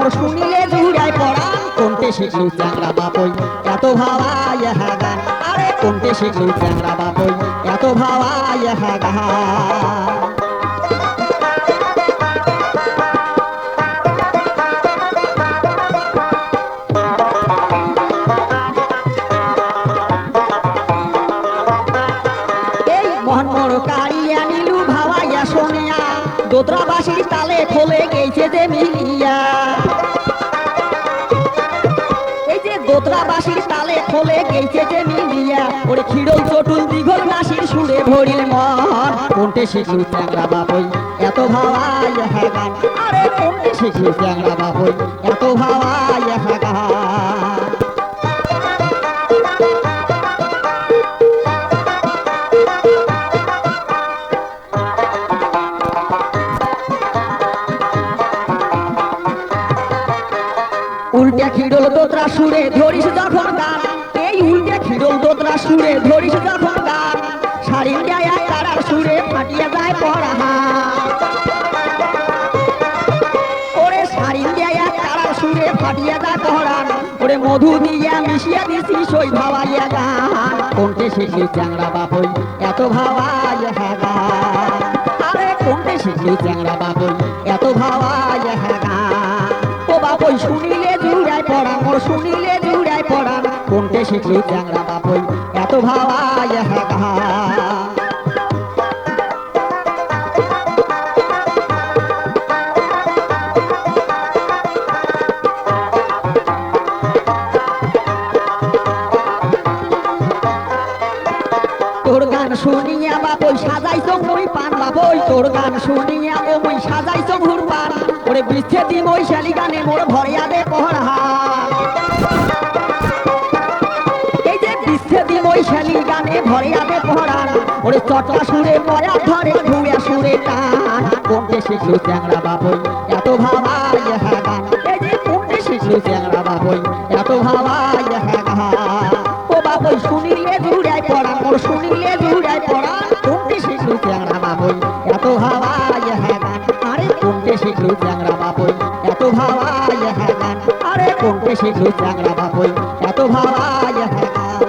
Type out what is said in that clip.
মোর শুনিলে জুড়াই পড়া কোনতে শিখলু চ্যাংরা বাপই এত ভাবাই হ্যাঁ গান আরে কোনতে শিখলু চ্যাংরা বাপই এত ভাবাই হ্যাঁ গান দোতরাবাসীর তালে খোলে গেছে যে মিলিয়া এই যে দোতরাবাসীর তালে খোলে গেছে যে মিলিয়া ওরে খিড়ল চটুল দিঘল নাসির সুরে ভরিল মন কোনতে শিখলু চ্যাংরা বাপই এত ভাবাই হ্যাঁ গান আরে কোনতে শিখলু চ্যাংরা বাপই এত ভাবাই হ্যাঁ গান উল্টা খিড়ল দোতরা সুরে ধরিস যখন গান এই উল্টা খিড়ল দোতরা সুরে ধরিস যখন গান শাড়ির গায়ে তারার সুরে ফাটিয়ে যায় পড়া ওরে শাড়ির গায়ে তারার সুরে ফাটিয়ে যায় পড়ান ওরে মধু দিয়া মিশিয়ে দিছি সই ভাবাইয়া গান কোনতে শিখলি চ্যাংরা বাপই এত ভাবাই হ্যাঁ গান আরে কোনতে শিখলি চ্যাংরা বাপই এত ভাবাই হ্যাঁ গান ও বাপই শুনিলে জুড়াই পড়া মোর শুনিলে জুড়াই পড়া কোনতে শিখলু চ্যাংরা বাপই এত ভাবাই হ্যাঁ গান তোর গান শুনিয়া বাপই সাজাইছ মই পান বাপই তোর গান শুনিয়া ও মই সাজাইছ ঘুরপান ওরে বৃষ্টি দি মই শালি গানে মোর ভরিয়া দে পহরা এই যে বৃষ্টি দি মই শালি গানে ভরিয়া দে পহরা ওরে চটকা সুরে পয়া ধরে ধুয়া সুরে টান কোনতে শিখলু চ্যাংরা বাপই এত ভাবাই হ্যাঁ গান এই যে কোনতে শিখলু চ্যাংরা বাপই এত ভাবাই হ্যাঁ গান ও বাপই শুনিলে জুড়াই পড়া মোর শুনিলে জুড়াই পড়া কোনতে শিখলু চ্যাংরা বাপই এত ভাবাই হ্যাঁ গান আরে কোনতে শিখলু চ্যাংরা বাপই এত ভাবাই হ্যাঁ গান আরে কোনতে শিখলু চ্যাংরা বাপই এত ভাবাই হ্যাঁ গান